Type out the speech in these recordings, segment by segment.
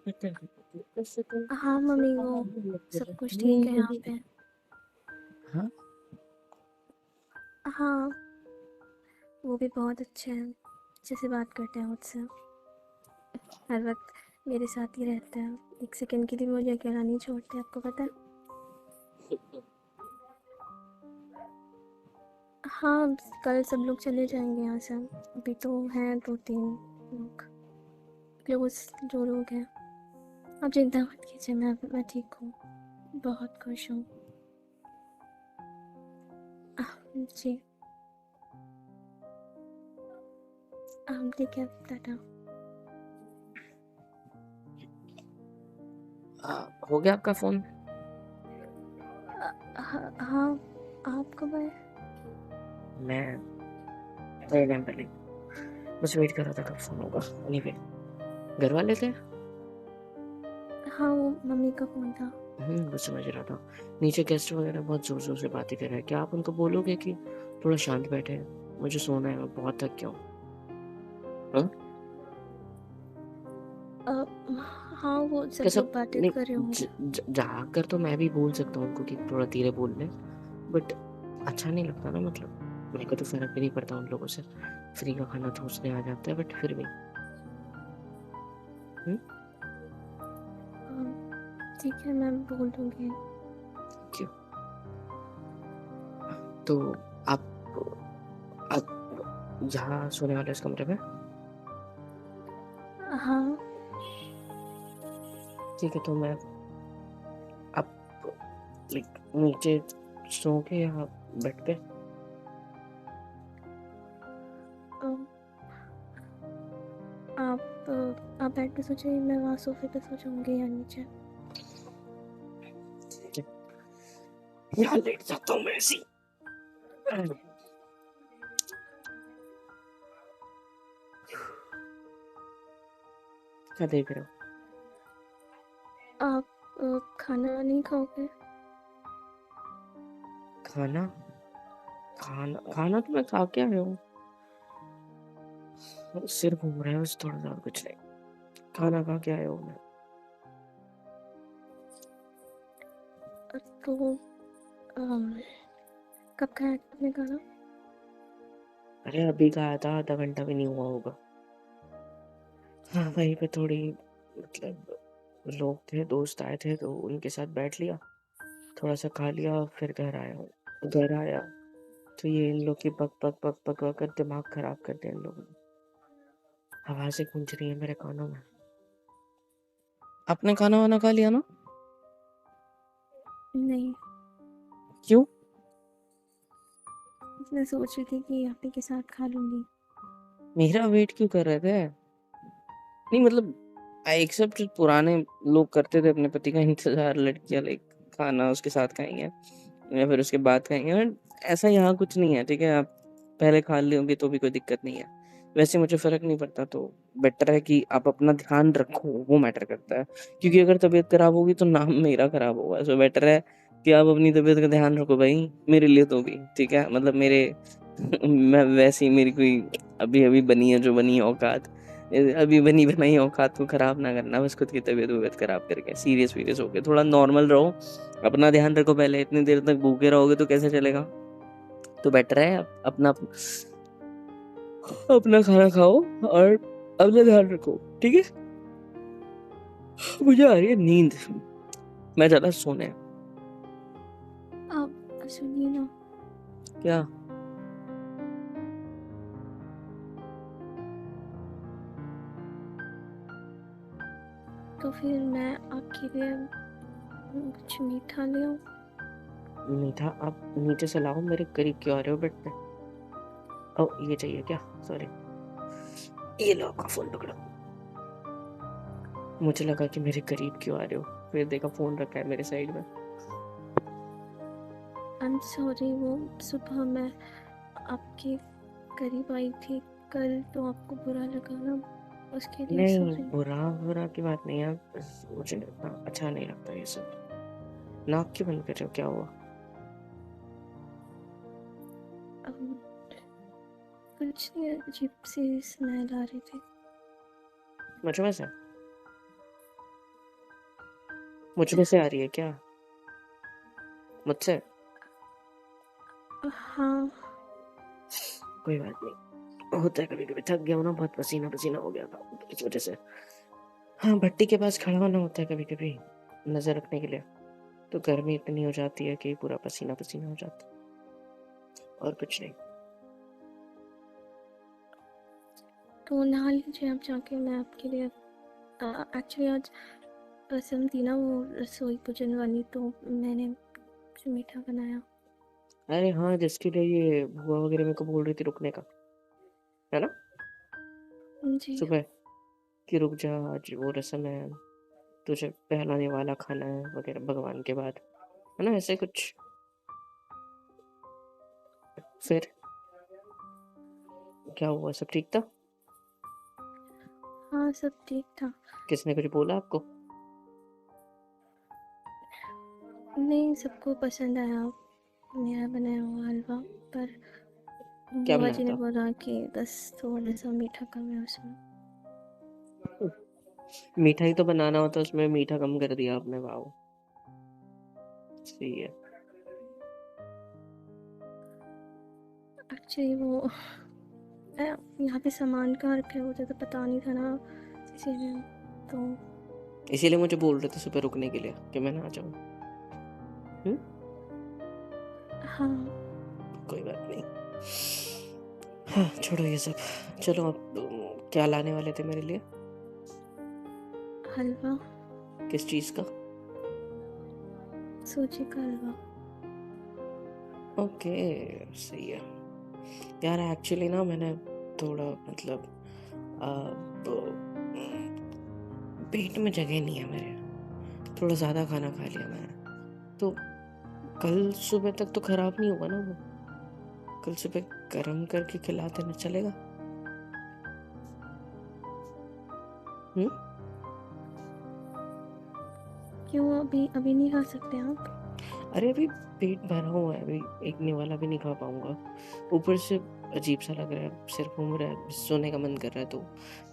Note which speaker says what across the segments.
Speaker 1: हाँ मम्मी, वो सब कुछ ठीक है यहाँ पे।
Speaker 2: हाँ।
Speaker 1: हाँ, वो भी बहुत अच्छे हैं, अच्छे से बात करते हैं मुझसे, हर वक्त मेरे साथ ही रहते हैं, एक सेकंड के लिए मुझे अकेला नहीं छोड़ते, आपको पता है। हाँ, कल सब लोग चले जाएंगे यहाँ से, अभी तो हैं 2-3 लोग, क्लोज जो लोग हैं। आप चिंता मत कीजिए, मैं ठीक हूँ, बहुत खुश हूँ। जी। ठीक है, टाटा।
Speaker 2: हो गया आपका फोन?
Speaker 1: हाँ हाँ, आप कब आए?
Speaker 2: मैं थोड़े टाइम पहले, बस वेट कर रहा था कब फोन होगा। एनीवे, घर वाले थे।
Speaker 1: हाँ, वो मम्मी का फ़ोन था।
Speaker 2: बस समझ रहा था। नीचे गेस्ट वगैरह बहुत जोर जोर से बातें कर रहे हैं, क्या आप उनको बोलोगे कि थोड़ा शांत बैठे? मुझे सोना है, मैं बहुत थक गया हूँ। हाँ?
Speaker 1: अ, हाँ, वो सब
Speaker 2: कैसा?
Speaker 1: लोग बातें
Speaker 2: नहीं,
Speaker 1: कर रहे होंगे।
Speaker 2: जाकर तो मैं भी बोल सकता हूँ उनको कि थोड़ा धीरे बोल ले, बट अच्छा नहीं लगता ना। मतलब मेरे को तो फर्क भी नहीं पड़ता उन लोगों से, फ्री का खाना ठूसने आ जाता है, बट फिर भी। हम्म।
Speaker 1: ठीक है, मैं बोल दूँगी।
Speaker 2: क्यों? तो आप यहाँ सोने वाले इस कमरे में?
Speaker 1: हाँ।
Speaker 2: ठीक है, तो मैं आप लाइक नीचे सोओगे या बेड पे?
Speaker 1: अ, आप बेड पे सो जाइए, मैं वहाँ सोफ़े पे सो जाऊँगी या नीचे।
Speaker 2: ठीक है, यहाँ लेट जाता हूँ मैं ऐसे ही। क्या देख रहे हो?
Speaker 1: आप खाना नहीं खाओगे?
Speaker 2: खाना? खाना खाना तो मैं खा के आया हूँ। सिर घूम रहा है बस थोड़ा सा, और कुछ नहीं। खाना खा के आया हूँ मैं।
Speaker 1: तो अम, कब खाया था आपने खाना?
Speaker 2: अरे अभी खाया था, आधा घंटा भी नहीं हुआ होगा। हाँ, वहीं पे थोड़ी मतलब लोग थे, दोस्त आए थे तो उनके साथ बैठ लिया, थोड़ा सा खा लिया, फिर घर आया हूँ। घर आया तो ये इन लोग की पक पक पक पक पक कर दिमाग खराब कर दिया इन लोगों ने। आवाजें गूंज रही है मेरे कानों में। आपने खाना वाना खा लिया ना?
Speaker 1: नहीं,
Speaker 2: क्यों?
Speaker 1: मैं सोच रही थी कि आप ही के साथ खा लूँगी।
Speaker 2: मेरा वेट क्यों कर रहे थे? नहीं मतलब, आई एक्सेप्ट, पुराने लोग करते थे अपने पति का इंतजार, लड़कियां लाइक खाना उसके साथ खाएंगे या फिर उसके बाद खाएंगे, बट ऐसा यहाँ कुछ नहीं है। ठीक है, आप पहले खा लोगे तो भी कोई दिक्कत नहीं है। वैसे मुझे फर्क नहीं पड़ता, तो बेटर है कि आप अपना ध्यान रखो, वो मैटर करता है। क्योंकि अगर तबीयत खराब होगी तो नाम मेरा खराब होगा। सो बेटर है कि आप अपनी तबीयत का ध्यान रखो भाई, मेरे लिए तो भी। ठीक है, मतलब मेरे मैं वैसे ही, मेरी कोई अभी अभी बनी है जो बनी है औकात, अभी बनी बनाई औकात को खराब ना करना बस खुद की तबीयत वबीयत खराब करके। सीरियस वीरियस होके थोड़ा नॉर्मल रहो, अपना ध्यान रखो। पहले इतनी देर तक भूखे रहोगे तो कैसे चलेगा? तो बेटर है अपना अपना खाना खाओ और अपना ध्यान रखो, ठीक है? मुझे आ रही है नींद, मैं ज्यादा सोने।
Speaker 1: आप सुनिए ना।
Speaker 2: क्या?
Speaker 1: तो फिर मैं आपके लिए कुछ मीठा ले आऊँ?
Speaker 2: मीठा? आप नीचे से लाओ, मेरे करीब क्यों आ रहे हो बेड पे? ओ, ये चाहिए क्या? सॉरी, ये लो आपका फोन पकड़ो। मुझे लगा कि मेरे करीब क्यों आ रहे हो, फिर देखा फोन रखा है मेरे साइड में।
Speaker 1: आई एम सॉरी, वो सुबह मैं आपके करीब आई थी कल, तो आपको बुरा लगा ना, उसके लिए
Speaker 2: नहीं,
Speaker 1: सॉरी।
Speaker 2: बुरा बुरा की बात नहीं है, बस मुझे इतना अच्छा नहीं लगता ये सब। नाक क्यों बंद कर रहे हो, क्या हुआ?
Speaker 1: कुछ नहीं, अजीब सी स्मेल आ रही थी।
Speaker 2: मुझे वैसे मुझ में से आ रही है क्या? मुझसे?
Speaker 1: हाँ।
Speaker 2: कोई बात नहीं, होता है कभी-कभी, थक गया हूँ ना, बहुत पसीना-पसीना हो गया था इस वज़ह से। हाँ, भट्टी के पास खड़ा होना होता है कभी-कभी नज़र रखने के लिए, तो गर्मी इतनी हो जाती है कि पूरा पसीना-पसीना हो जाता है, और कुछ नहीं।
Speaker 1: तो नहा लीजिए आप जाके, मैं आपके लिए एक्चुअली आज रसम थी ना वो रसोई पूजन वाली, तो मैंने कुछ मीठा बनाया।
Speaker 2: अरे हाँ, जिसके लिए ये बुआ वग़ैरह मेरे को बोल रही थी रुकने का, है ना?
Speaker 1: जी।
Speaker 2: सुबह कि रुक जा, आज वो रस्म है, तुझे पहलाने वाला खाना है वग़ैरह भगवान के बाद, है ना? ऐसे कुछ। फिर क्या हुआ, सब ठीक था?
Speaker 1: हाँ, सब ठीक था।
Speaker 2: किसने कुछ बोला आपको?
Speaker 1: नहीं, सबको पसंद आया मेरा बनाया हुआ हलवा, पर
Speaker 2: क्या
Speaker 1: बुआ
Speaker 2: बनाया
Speaker 1: जी ने
Speaker 2: था?
Speaker 1: बोला कि बस थोड़ा सा मीठा कम है उसमें।
Speaker 2: मीठा ही तो बनाना होता है, उसमें मीठा कम कर दिया आपने, वाओ! सही है।
Speaker 1: एक्चुअली वो यहाँ पे सामान कहाँ रखे होते तो पता नहीं था ना, इसीलिए। तो
Speaker 2: इसीलिए मुझे बोल रहे थे सुबह रुकने के लिए कि मैं ना जाऊँ। हुँ?
Speaker 1: हाँ।
Speaker 2: कोई बात नहीं। हाँ, छोड़ो ये सब। चलो अब क्या लाने वाले थे मेरे लिए?
Speaker 1: हलवा,
Speaker 2: किस चीज़ का?
Speaker 1: सूजी का हलवा।
Speaker 2: ओके, सही है। यार एक्चुअली ना मैंने थोड़ा मतलब पेट में जगह नहीं है मेरे, थोड़ा ज़्यादा खाना खा लिया मैंने, तो कल सुबह तक तो खराब नहीं होगा ना वो? कल सुबह गरम करके खिला देना चलेगा? हुँ?
Speaker 1: क्यों, अभी अभी नहीं खा सकते आप?
Speaker 2: अरे अभी पेट भरा हुआ है, अभी एक निवाला भी नहीं खा पाऊँगा। ऊपर से अजीब-सा लग रहा है, सिर घूम रहा है, सोने का मन कर रहा है, तो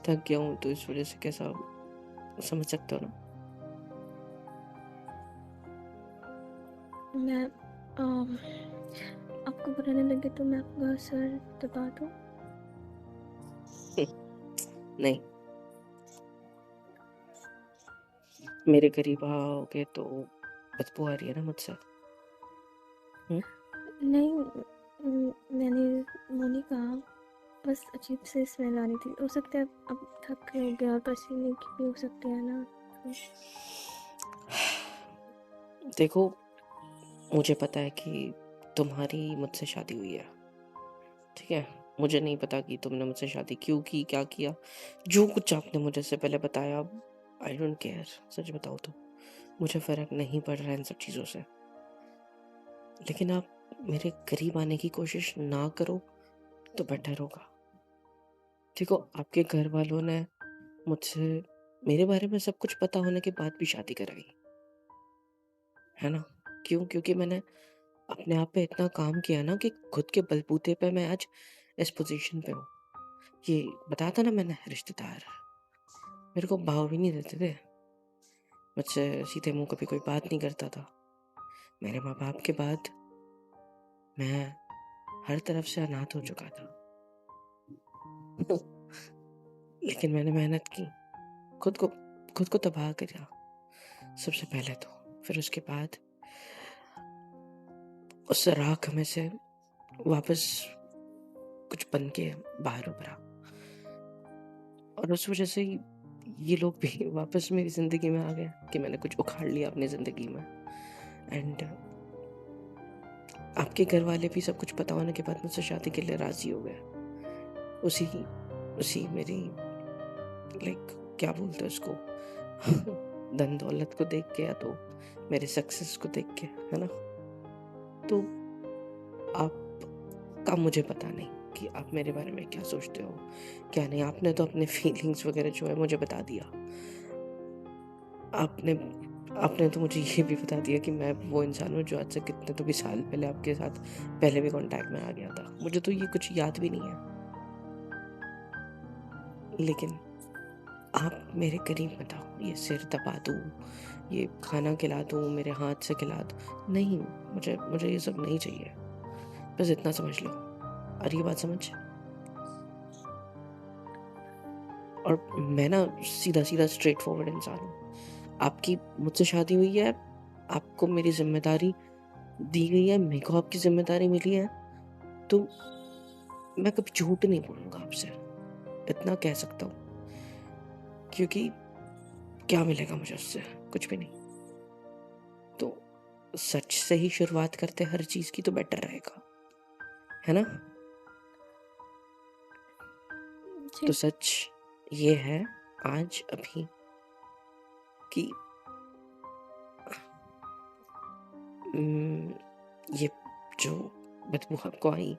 Speaker 2: थक गया हूँ, तो इस वज़ह से कैसा, समझ सकते हो ना?
Speaker 1: मैं आपको बुरा नहीं लगे तो मैं आपका सर दबा दूँ?
Speaker 2: नहीं, मेरे करीब आओगे तो बदबू आ रही है ना मुझसे। हुँ?
Speaker 1: नहीं, मैंने वो नहीं कहा, बस अजीब से स्मेल आ रही थी। हो सकता है अब थक हो गया और पसीने की भी हो सकती है ना, तो
Speaker 2: देखो, मुझे पता है कि तुम्हारी मुझसे शादी हुई है, ठीक है? मुझे नहीं पता कि तुमने मुझसे शादी क्यों की, क्या किया? जो कुछ आपने मुझे इससे पहले बताया, आई डोंट केयर, सच बताऊँ तो। मुझे फ़र्क नहीं पड़ रहा है इन सब चीज़ों से। लेकिन आप मेरे करीब आने की कोशिश ना करो तो बेटर होगा। देखो, आपके घर वालों ने मुझसे मेरे बारे में सब कुछ पता होने के बाद भी शादी कराई, है ना? क्यों? क्योंकि मैंने अपने आप पे इतना काम किया ना कि खुद के बलबूते पे मैं आज इस पोज़ीशन पे हूँ। ये बताया था ना मैंने, रिश्तेदार मेरे को भाव भी नहीं देते थे। मुझसे सीधे मुँह कभी कोई बात नहीं करता था। मेरे माँ-बाप के बाद मैं हर तरफ से अनाथ हो चुका था। लेकिन मैंने मेहनत की, खुद को खुद को तबाह करा सबसे पहले तो, फिर उसके बाद उस राख में से वापस कुछ बन के बाहर उभरा, और उस वजह से ही ये लोग भी वापस मेरी ज़िंदगी में आ गए कि मैंने कुछ उखाड़ लिया अपनी ज़िंदगी में। एंड आपके घर वाले भी सब कुछ पता होने के बाद मुझसे शादी के लिए राज़ी हो गए। उसी उसी मेरी, लाइक, क्या बोलते हैं उसको, धन दौलत को देख के, या तो मेरे सक्सेस को देख के, है ना? तो आपका मुझे पता नहीं कि आप मेरे बारे में क्या सोचते हो, क्या नहीं। आपने तो अपने फीलिंग्स वगैरह जो है मुझे बता दिया। आपने आपने तो मुझे ये भी बता दिया कि मैं वो इंसान हूँ जो आज से कितने तो भी साल पहले आपके साथ पहले भी कॉन्टैक्ट में आ गया था। मुझे तो ये कुछ याद भी नहीं है। लेकिन आप मेरे करीब मत आओ, ये सिर दबा दूँ, ये खाना खिला दूँ, मेरे हाथ से खिला दो, नहीं, मुझे ये सब नहीं चाहिए, बस इतना समझ लो। आ रही है बात समझ? और मैं ना सीधा-सीधा स्ट्रेट फॉरवर्ड इंसान हूँ। आपकी मुझसे शादी हुई है, आपको मेरी ज़िम्मेदारी दी गई है, मेरे को आपकी ज़िम्मेदारी मिली है, तो मैं कभी झूठ नहीं बोलूँगा आपसे, इतना कह सकता हूँ। क्योंकि क्या मिलेगा मुझे उससे? कुछ भी नहीं। तो सच से ही शुरुआत करते हर चीज़ की तो बेटर रहेगा, है ना? तो
Speaker 1: जी।
Speaker 2: सच ये है आज अभी कि ये जो बदबू आपको आई,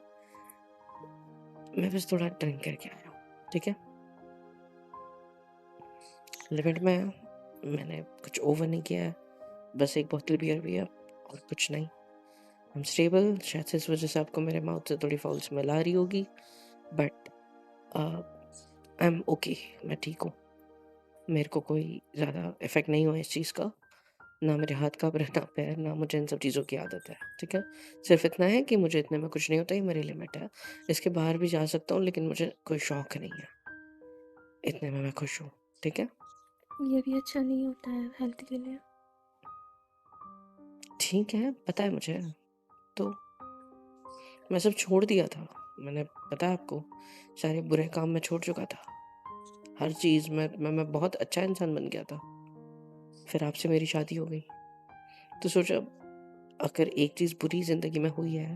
Speaker 2: मैं बस थोड़ा ड्रिंक करके आया हूँ, ठीक है? लिमिट में है, मैंने कुछ ओवर नहीं किया है, बस एक बोतल बियर भी है और कुछ नहीं। आई एम स्टेबल, शायद से इस वजह से आपको मेरे माउथ से थोड़ी फाउल स्मेल आ रही होगी, बट आई एम ओके, मैं ठीक हूँ। मेरे को कोई ज़्यादा इफ़ेक्ट नहीं हुआ इस चीज़ का, ना मेरे हाथ काँप रहे, ना पैर, ना मुझे इन सब चीज़ों की आदत है, ठीक है? सिर्फ़ इतना है कि मुझे इतने में कुछ नहीं होता, ये मेरी लिमिट है। इसके बाहर भी जा सकता हूँ, लेकिन मुझे कोई शौक नहीं है। इतने में मैं खुश हूँ, ठीक है?
Speaker 1: ये भी अच्छा नहीं होता है हेल्थ के लिए।
Speaker 2: ठीक है, पता है मुझे। तो मैं सब छोड़ दिया था। मैंने पता है आपको, सारे बुरे काम मैं छोड़ चुका था। हर चीज़ में मैं बहुत अच्छा इंसान बन गया था। फिर आपसे मेरी शादी हो गई। तो सोचा अगर एक चीज़ बुरी ज़िंदगी में हुई है,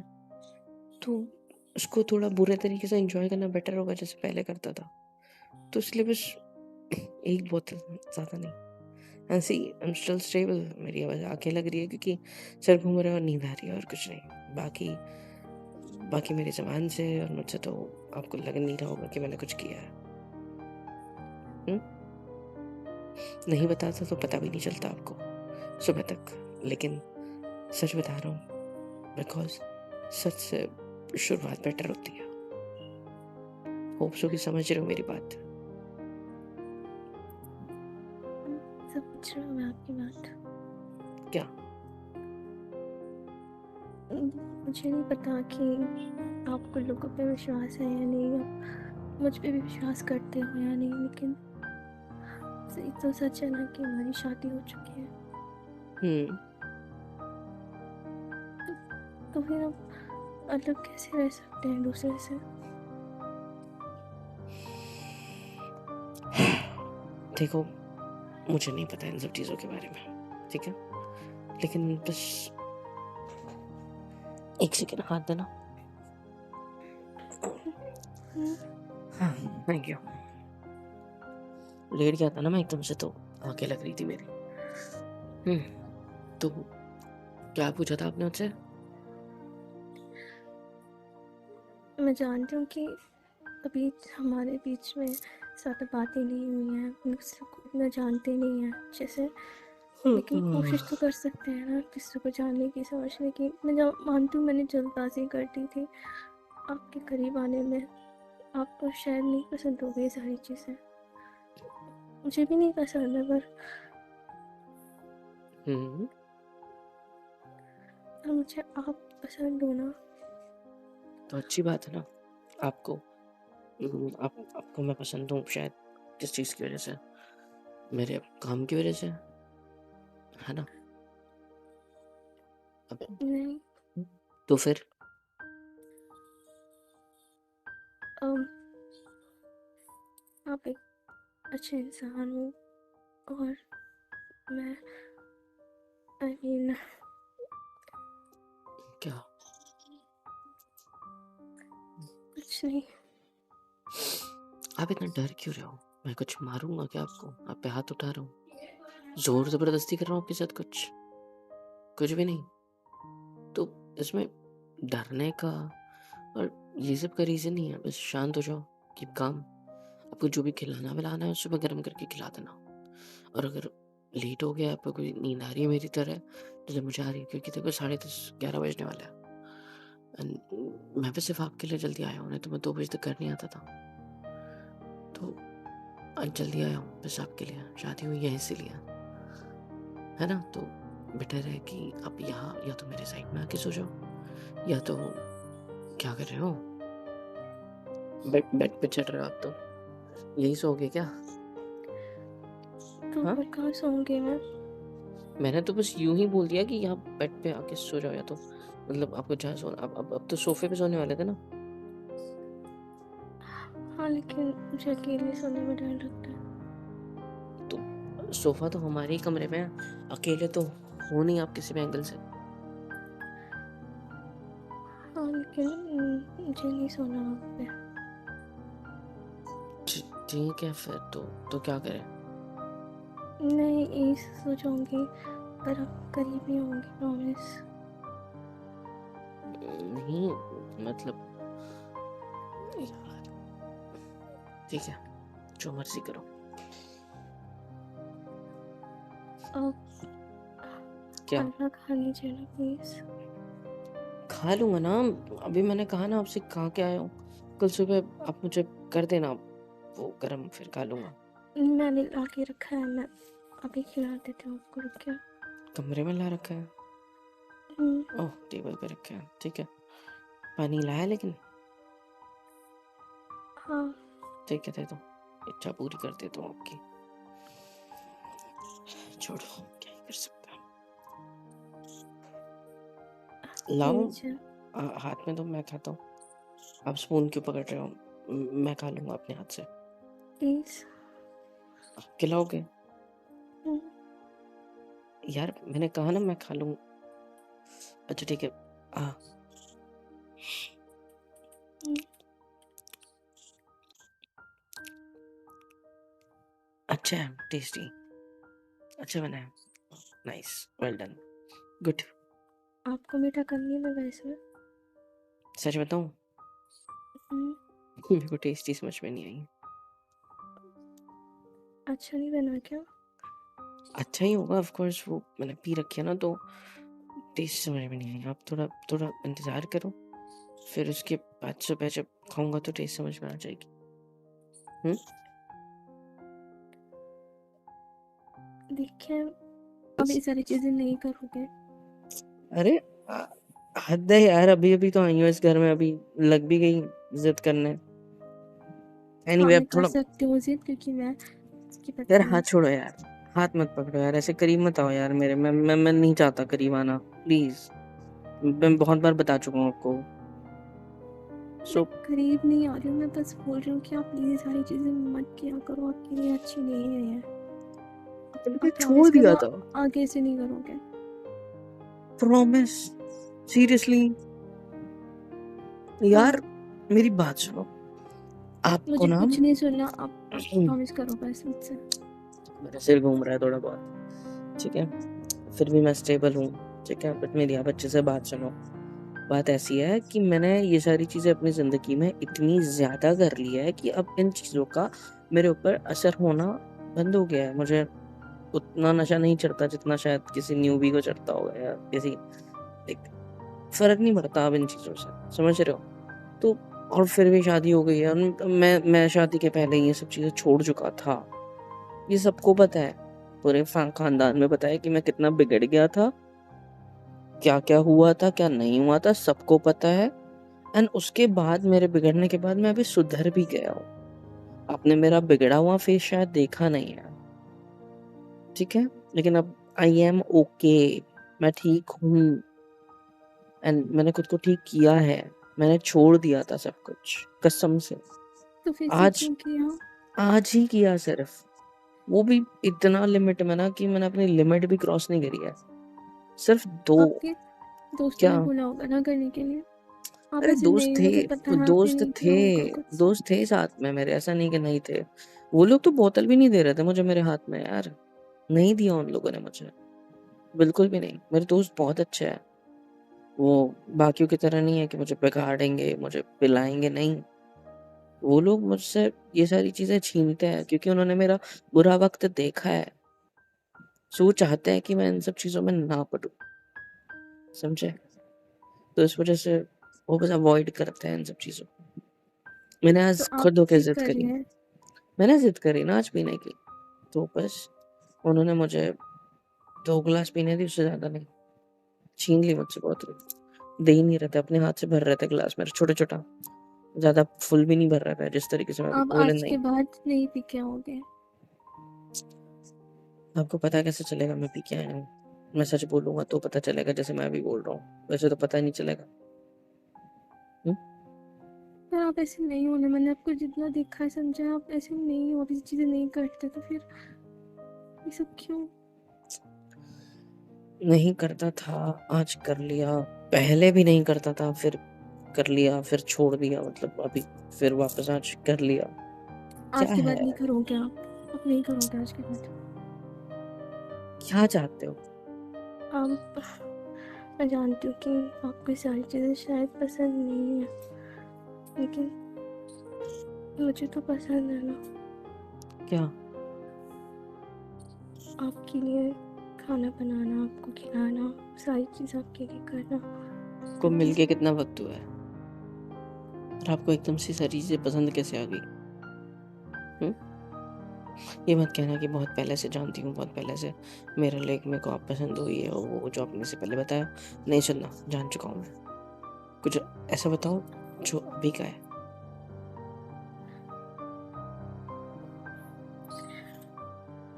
Speaker 2: तो उसको थोड़ा बुरे तरीके से एन्जॉय करना बेटर होगा जैसे पहले करता था। तो इसलिए बस एक बोतल, ज़्यादा नहीं। ऐसे ही आई एम स्टिल स्टेबल, मेरी आवाज़ आँखें लग रही है क्योंकि सर घूम रहा है और नींद आ रही है और कुछ नहीं। बाकी बाकी मेरी ज़ुबान से और मुझसे तो आपको लग नहीं रहा होगा कि मैंने कुछ किया है। हुँ? नहीं बताता तो पता भी नहीं चलता आपको सुबह तक। लेकिन सच बता रहा हूँ बिकॉज़ सच से शुरुआत बेटर होती है। होप सो कि समझ रहे हो मेरी बात।
Speaker 1: समझ रही हूँ मैं आपकी बात।
Speaker 2: क्या?
Speaker 1: मुझे नहीं पता कि आपको लोगों पे विश्वास है या नहीं, आप मुझ पे भी विश्वास करते हो या नहीं, लेकिन सही तो सच है ना कि हमारी शादी हो चुकी है।
Speaker 2: हुँ।
Speaker 1: तो फिर हम अलग कैसे रह सकते हैं एक दूसरे से?
Speaker 2: देखो, मुझे नहीं पता इन सब चीज़ों के बारे में, ठीक है? लेकिन बस 1 सेकंड हाथ देना।
Speaker 1: हम्म,
Speaker 2: हाँ, थैंक यू। लेट गया था ना मैं एकदम से, तो आँखें लग रही थी मेरी। तो क्या पूछा था आपने मुझसे?
Speaker 1: मैं जानती हूँ कि अभी हमारे बीच में ज़्यादा बातें नहीं हुई हैं, हम एक दूसरे को इतना जानते नहीं हैं अच्छे से, लेकिन कोशिश तो कर सकते हैं ना किसी को जानने की, समझने की। मैं मानती हूँ मैंने जल्दबाजी कर दी थी आपके करीब आने में। आपको शायद नहीं पसंद होगी ये सारी चीज़ें, मुझे भी नहीं पसंद है, पर
Speaker 2: हुँ।
Speaker 1: अब मुझे आप पसंद हो ना।
Speaker 2: तो अच्छी बात है ना। आपको आपको मैं पसंद हूँ शायद किस चीज़ की वज़ह से? मेरे काम की वज़ह से, है ना? अब
Speaker 1: नहीं।
Speaker 2: तो फिर?
Speaker 1: um, आप एक अच्छे इंसान हो, और मैं आई मीन
Speaker 2: क्या?
Speaker 1: कुछ नहीं।
Speaker 2: आप इतना डर क्यों रहे हो? मैं कुछ मारूँगा क्या आपको? आप पे हाथ उठा रहा हूँ। ज़ोर ज़बरदस्ती कर रहा हूँ आपके साथ कुछ? कुछ भी नहीं। तो इसमें डरने का और ये सब का रीज़न नहीं है। बस शांत हो जाओ, कीप काम। आपको जो भी खिलाना-विलाना है सुबह गरम करके खिला देना। और अगर लेट हो गया, आपको कोई नींद आ रही है मेरी तरह, जैसे मुझे आ रही है, क्योंकि देखो 10:30 11 बजने वाला है। मैं भी सिर्फ़ आपके लिए जल्दी आया हूँ, नहीं तो मैं 2 बजे तक घर नहीं आता था। तो आज जल्दी आया हूँ बस आपके लिए, शादी हुई है इसीलिए, है ना? तो बेटर है कि आप यहाँ या तो मेरे साइड में आके सो जाओ, या तो क्या कर रहे हो? बेड पे चढ़ रहे हो आप तो, यही सोओगे क्या?
Speaker 1: तो
Speaker 2: हाँ?
Speaker 1: और कहाँ सोऊंगी मैं?
Speaker 2: मैंने तो बस यूं ही बोल दिया कि यहाँ बेड पे आके सो जाओ, या तो मतलब आपको जहाँ सोना, अब तो सोफे पे सोने वाले थे ना?
Speaker 1: हाँ, लेकिन मुझे अकेले सोने में डर लगता है।
Speaker 2: तो सोफा तो हमारे ही कमरे में है, अकेले तो हो नहीं आप किसी भी एंगल से।
Speaker 1: हाँ, लेकिन मुझे नहीं सोना वहाँ पे।
Speaker 2: ठीक है फिर तो क्या करें?
Speaker 1: मैं यहीं से सो जाऊंगी, पर आप करीब नहीं होंगे, प्रॉमिस।
Speaker 2: नहीं मतलब यार, ठीक है, जो मर्जी करो।
Speaker 1: अब
Speaker 2: क्या?
Speaker 1: खाना खा लीजिए ना प्लीज।
Speaker 2: खा लूंगा ना, अभी मैंने कहा ना आपसे, खा के आया हूँ। कल सुबह आप मुझे कर देना वो गरम, फिर खा लूंगा।
Speaker 1: मैंने ला के रखा है, मैं अभी खिला देती हूँ आपको, रुक गया।
Speaker 2: कमरे में ला रखा है? ओह, टेबल पे रखा है, ठीक है। पानी लाया लेकिन?
Speaker 1: हाँ।
Speaker 2: ठीक है, दे दो, इच्छा पूरी कर देता हूँ आपकी। छोड़ो, क्या ही कर सकते हैं। लाओ,
Speaker 1: लीजिए।
Speaker 2: हाथ में दो, मैं खाता हूँ। आप स्पून क्यों पकड़ रहे हो? मैं खा लूंगा अपने हाथ से।
Speaker 1: प्लीज।
Speaker 2: आप खिलाओगे? यार मैंने कहा ना मैं खा लूंगा। अच्छा ठीक है। अच्छा है, टेस्टी, अच्छा बना है, नाइस, वेल डन, गुड।
Speaker 1: आपको मीठा कम नहीं लगा इसमें?
Speaker 2: सच बताऊं, मेरे को टेस्टी समझ में नहीं आई।
Speaker 1: अच्छा नहीं बना क्या?
Speaker 2: अच्छा ही होगा ऑफ कोर्स, वो मैंने पी रखी है ना, तो टेस्ट समझ में नहीं आई। आप थोड़ा थोड़ा इंतजार करो, फिर उसके बाद सुबह जब खाऊंगा तो टेस्ट समझ में आ जाएगी।
Speaker 1: देखिए, अब ये सारी चीजें नहीं करोगे?
Speaker 2: अरे हद है यार, अभी अभी तो आई हूँ इस घर में, अभी लग भी गई जिद करने।
Speaker 1: हाँ,
Speaker 2: एनीवे
Speaker 1: मैं
Speaker 2: अब
Speaker 1: कर
Speaker 2: थोड़ा,
Speaker 1: सकती हूँ जिद, क्योंकि मैं इसकी
Speaker 2: यार
Speaker 1: पत्नी
Speaker 2: हाथ
Speaker 1: हूँ।
Speaker 2: छोड़ो यार, हाथ मत पकड़ो यार, ऐसे करीब मत आओ यार मेरे। मैं नहीं चाहता करीब आना, प्लीज। मैं बहुत बार बता चुका हूँ आपको।
Speaker 1: मैं
Speaker 2: सो
Speaker 1: करीब नहीं आ रही हूँ, मैं बस बोल रही हूँ कि आप प्लीज ये सारी चीजें मत किया करो, आपके लिए अच्छी नहीं है ये।
Speaker 2: मैंने
Speaker 1: आप
Speaker 2: छोड़
Speaker 1: प्रॉमिस
Speaker 2: दिया
Speaker 1: करो,
Speaker 2: था,
Speaker 1: आगे से नहीं करोगे।
Speaker 2: Promise, seriously. यार
Speaker 1: हाँ,
Speaker 2: मेरी बात सुनो, आपको
Speaker 1: मुझे
Speaker 2: ना
Speaker 1: कुछ नहीं सुनना, आप प्रॉमिस करो बस मुझसे।
Speaker 2: मेरा सिर घूम रहा है थोड़ा बहुत, ठीक है, फिर भी मैं स्टेबल हूँ, ठीक है, बट मेरी आप अच्छे से बात सुनो। बात ऐसी है कि मैंने ये सारी चीजें अपनी जिंदगी में इतनी ज्यादा कर ली है कि अब इन चीजों का मेरे ऊपर असर होना बंद हो गया है। मुझे उतना नशा नहीं चढ़ता जितना शायद किसी न्यूबी को चढ़ता होगा, या किसी, एक फर्क नहीं पड़ता अब इन चीजों से, समझ रहे हो? तो और फिर भी शादी हो गई है, और मैं शादी के पहले ये सब चीजें छोड़ चुका था, ये सबको पता है, पूरे खानदान में पता है कि मैं कितना बिगड़ गया था, क्या क्या हुआ था क्या नहीं हुआ था, सबको पता है। एंड उसके बाद, मेरे बिगड़ने के बाद मैं अभी सुधर भी गया हूँ। आपने मेरा बिगड़ा हुआ फेस शायद देखा नहीं है, ठीक है, लेकिन अब आई एम ओके, मैं ठीक हूँ, एंड मैंने खुद को ठीक किया है। मैंने छोड़ दिया था सब कुछ, कसम से।
Speaker 1: तो फिर से
Speaker 2: आज
Speaker 1: क्यों किया?
Speaker 2: आज ही किया सिर्फ, वो भी इतना लिमिट में ना, कि मैंने अपनी लिमिट भी क्रॉस नहीं करी है, सिर्फ दो।
Speaker 1: आपके दोस्तों
Speaker 2: क्या?
Speaker 1: ने बोला होगा ना करने के लिए। आप
Speaker 2: अरे
Speaker 1: ऐसे
Speaker 2: दोस्त
Speaker 1: नहीं,
Speaker 2: थे,
Speaker 1: मुझे पता है आपने
Speaker 2: दोस्त
Speaker 1: नहीं
Speaker 2: थे,
Speaker 1: किया होगा कुछ।
Speaker 2: दोस्त थे साथ में मेरे, ऐसा नहीं कि नहीं थे। वो लोग तो बोतल भी नहीं दे रहे थे मुझे मेरे हाथ में यार, नहीं दिया उन लोगों ने मुझे, बिल्कुल भी नहीं। मेरे दोस्त बहुत अच्छे हैं, वो बाकियों की तरह नहीं है कि मुझे बिगाड़ेंगे, मुझे पिलाएंगे, नहीं। वो लोग मुझसे ये सारी चीजें छीनते हैं क्योंकि उन्होंने मेरा बुरा वक्त देखा है, सो वो चाहते हैं कि मैं इन सब चीजों में ना पड़ूं, समझे? तो इस वजह से वो बस अवॉइड करते हैं इन सब चीजों को। मैंने
Speaker 1: तो
Speaker 2: आज
Speaker 1: आप
Speaker 2: खुद होके
Speaker 1: जिद
Speaker 2: जिद
Speaker 1: कर रही
Speaker 2: करी।
Speaker 1: हैं?
Speaker 2: मैंने जिद करी ना आज पीने की, तो बस उन्होंने मुझे 2 गिलास पीने दी, उससे ज़्यादा नहीं। छीन ली मुझसे बोतल। दे ही नहीं रहे थे, अपने हाथ से भर रहे थे गिलास मेरा छोटा-छोटा। ज़्यादा फुल भी नहीं भर रहा था, जिस तरीके से मैं
Speaker 1: आप
Speaker 2: बोले
Speaker 1: आज
Speaker 2: नहीं।
Speaker 1: के बाद नहीं पी के आओगे?
Speaker 2: आपको पता कैसे चलेगा मैं पी के आया हूँ? मैं सच बोलूँगा तो पता चलेगा, जैसे मैं अभी बोल रहा हूँ। वैसे तो पता ही नहीं चलेगा। हुँ?
Speaker 1: पर आप ऐसे नहीं होने, मैंने आपको जितना देखा है समझा है, आप ऐसे नहीं हो, ऐसी चीज़ें नहीं करते, तो फिर ये सब क्यों?
Speaker 2: नहीं करता था, आज कर लिया। पहले भी नहीं करता था, फिर कर लिया, फिर छोड़ दिया, मतलब अभी फिर वापस आज कर लिया।
Speaker 1: आज
Speaker 2: क्या
Speaker 1: के
Speaker 2: है?
Speaker 1: बाद नहीं करोगे आप नहीं करोगे आज के बाद?
Speaker 2: क्या चाहते हो?
Speaker 1: आप मैं जानती हूँ कि आपको ये सारी चीज़ें शायद पसंद नहीं है, लेकिन मुझे तो पसंद है ना।
Speaker 2: क्या?
Speaker 1: आपके लिए खाना बनाना, आपको खिलाना, सारी चीज़ आपके लिए करना,
Speaker 2: को
Speaker 1: क्योंकि
Speaker 2: मिलके कितना वक़्त हुआ है? और आपको एकदम से सारी चीज़ें पसंद कैसे आ गई? हुँ? ये मत कहना कि बहुत पहले से जानती हूँ, बहुत पहले से मेरे को आप पसंद हुई है, और वो जो आपने इससे पहले बताया, नहीं सुनना, जान चुका हूँ मैं। कुछ ऐसा बताओ जो अभी का है।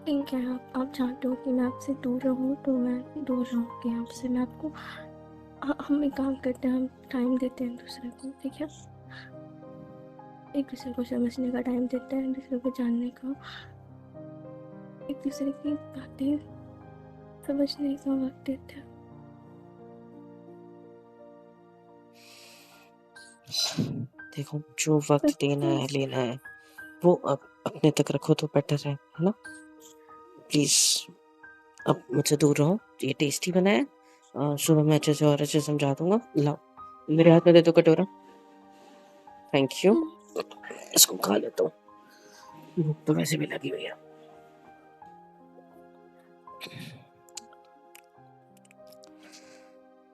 Speaker 1: ठीक है, आप चाहते हो कि मैं आपसे दूर रहूँ, तो मैं दूर रहूँगी आपसे। मैं आपको हम एक काम करते हैं, हम टाइम देते हैं दूसरे को, ठीक है? एक दूसरे को समझने का टाइम देते हैं, एक दूसरे को जानने का, एक दूसरे की बातें समझने का वक्त देते हैं।
Speaker 2: देखो, जो वक़्त
Speaker 1: बस
Speaker 2: देना है,
Speaker 1: प्लीज़
Speaker 2: लेना है, वो अपने तक रखो तो बेटर है ना? प्लीज़ अब मुझसे दूर रहो। ये टेस्टी बना है, सुबह मैं अच्छे से और अच्छे से समझा दूँगा। लाओ, मेरे हाथ में दे दो कटोरा। Thank you. इसको खा लेता हूँ, भूख तो वैसे भी लगी हुई है।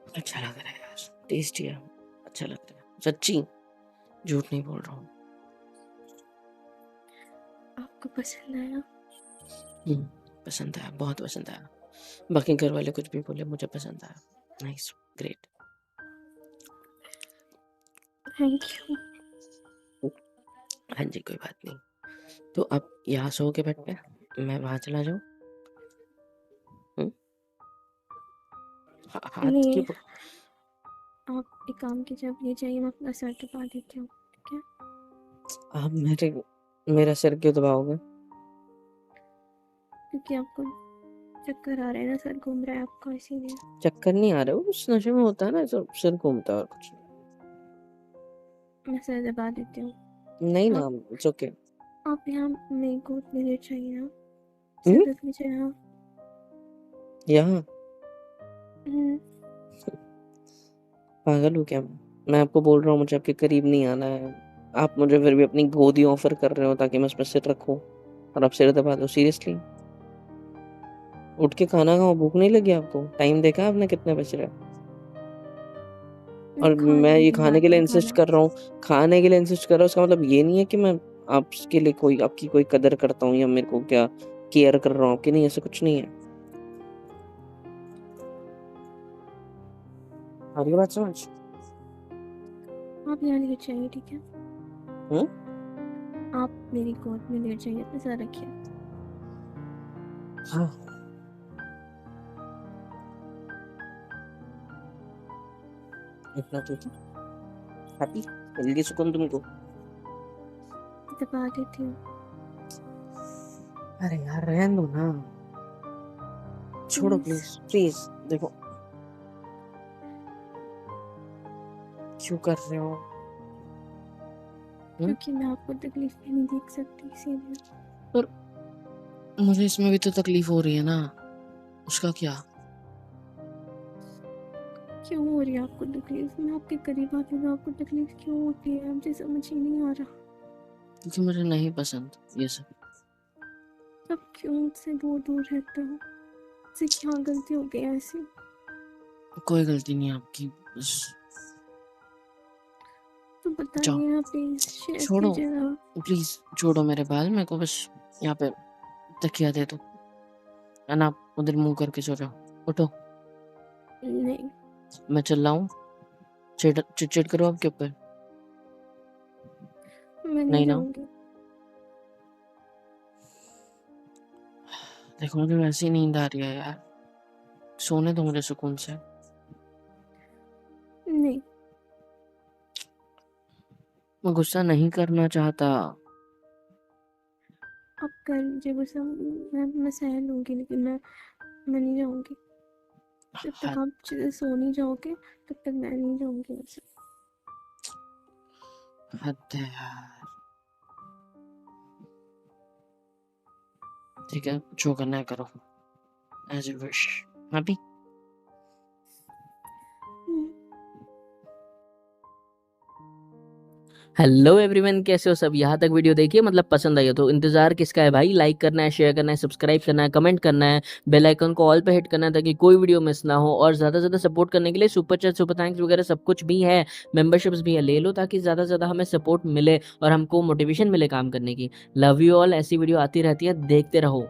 Speaker 2: अच्छा लग रहा है यार, टेस्टी है, अच्छा लगता है, सच्ची, झूठ नहीं बोल रहा हूँ।
Speaker 1: आपको पसंद आया?
Speaker 2: पसंद आया, बहुत पसंद आया। बाकी घर वाले कुछ भी बोले, मुझे पसंद आया। Nice, great.
Speaker 1: Thank you.
Speaker 2: हाँ जी, कोई बात नहीं। तो अब यहाँ सोओगे बेड पे, मैं वहाँ चला जाऊँ? हुँ? हाथ
Speaker 1: नहीं,
Speaker 2: क्यों पक
Speaker 1: आप एक काम कीजिए, आप ले जाइए, मैं अपना सर दबा देती हूँ, ठीक है?
Speaker 2: आप मेरा सिर क्यों दबाओगे?
Speaker 1: क्योंकि आपको चक्कर आ रहे हैं ना, सर घूम रहा है आपका, इसीलिए।
Speaker 2: चक्कर नहीं आ रहे, वो उस नशे में होता है ना, ऐसा सिर घूमता है और कुछ
Speaker 1: मैं सर दबा देती हूँ।
Speaker 2: नहीं ना,
Speaker 1: आप
Speaker 2: इट्स ओके।
Speaker 1: आप यहाँ मेरे को उतनी देर चाहिए ना,
Speaker 2: हुँ?
Speaker 1: सर रख लीजिए यहाँ।
Speaker 2: यहाँ?
Speaker 1: हम्म,
Speaker 2: पागल हूँ क्या मैं? मैं आपको बोल रहा हूँ मुझे आपके करीब नहीं आना है। आप मुझे फिर भी अपनी गोदी ऑफ़र कर रहे हो ताकि मैं उसमें सिर रखूँ, और आप सिर दबा दो, सीरियसली? उठ के खाना खाओ, भूख नहीं लगी आपको? टाइम देखा है आपने कितने बज रहे हैं?
Speaker 1: मैं
Speaker 2: और
Speaker 1: खा
Speaker 2: मैं ये
Speaker 1: लूँगी
Speaker 2: खाने
Speaker 1: बाद
Speaker 2: के लिए
Speaker 1: में
Speaker 2: इंसिस्ट
Speaker 1: खाना।
Speaker 2: कर रहा हूँ, खाने के लिए इंसिस्ट कर रहा हूँ, इसका मतलब ये नहीं है कि मैं आपके लिए कोई आपकी कोई कदर करता हूँ या मेरे को क्या केयर कर रहा हूँ आपकी, नहीं, ऐसा कुछ नहीं है। आ रही है बात समझ?
Speaker 1: आप यहाँ लेट जाइए, ठीक है?
Speaker 2: हुँ?
Speaker 1: आप मेरी गोद में लेट जाइए, अपना सर रखिए।
Speaker 2: हाँ। इतना तो था। हैप्पी? मिल गई सुकून तुमको?
Speaker 1: दबा देती हूँ,
Speaker 2: अरे यार रहने दो ना, छोड़ो
Speaker 1: प्लीज़।
Speaker 2: Please, please. देखो, क्यों कर रहे हो? हुँ?
Speaker 1: क्योंकि मैं आपको तकलीफ में नहीं देख सकती, इसीलिए।
Speaker 2: पर मुझे इसमें भी तो तकलीफ़ हो रही है ना, उसका क्या?
Speaker 1: क्यों हो रही है आपको तकलीफ? मैं आपके करीब आती हूँ तो आपको तकलीफ क्यों होती है? मुझे समझ ही नहीं आ रहा।
Speaker 2: क्योंकि मुझे नहीं पसंद ये सब।
Speaker 1: अब क्यों मुझसे दूर दूर रहते हो? मुझसे क्या गलती हो गई ऐसी?
Speaker 2: कोई गलती नहीं है आपकी, बस
Speaker 1: तो पता
Speaker 2: जाओ
Speaker 1: नहीं है, प्लीज शेयर
Speaker 2: छोड़ो
Speaker 1: कीजिए ना।
Speaker 2: प्लीज, छोड़ो मेरे बाल, मेरे को बस यहाँ पे तकिया दे दो, है ना, उधर मुंह करके सो जाओ, उठो।
Speaker 1: नहीं,
Speaker 2: मैं चल रहा हूँ, चिट करो आपके ऊपर,
Speaker 1: मैं नहीं
Speaker 2: नहीं ना।
Speaker 1: जाऊंगी।
Speaker 2: देखो मुझे वैसे ही नींद आ रही है यार, सोने दो मुझे सुकून से।
Speaker 1: नहीं,
Speaker 2: मैं गुस्सा नहीं करना चाहता।
Speaker 1: आप कर लीजिए गुस्सा, मैं सह लूंगी, लेकिन मैं नहीं जाऊंगी। जब तक
Speaker 2: हद
Speaker 1: आप सो नहीं जाओगे तब तक मैं नहीं जाऊंगी वैसे।
Speaker 2: हद है यार। ठीक है, जो करना है करो, as you wish. Happy.
Speaker 1: Hmm,
Speaker 2: hello everyone, कैसे हो सब? यहाँ तक वीडियो देखिए, मतलब पसंद आई हो तो इंतजार किसका है भाई? लाइक करना है, शेयर करना है, सब्सक्राइब करना है, कमेंट करना है, बेल आइकन को ऑल पे हिट करना है ताकि कोई वीडियो मिस ना हो। और ज्यादा से ज्यादा सपोर्ट करने के लिए सुपर चैट, सुपर थैंक्स वगैरह सब कुछ भी है, मेंबरशिप्स भी है, ले लो ताकि ज्यादा से ज्यादा हमें सपोर्ट मिले और हमको मोटिवेशन मिले काम करने की। लव यू ऑल, ऐसी वीडियो आती रहती है, देखते रहो।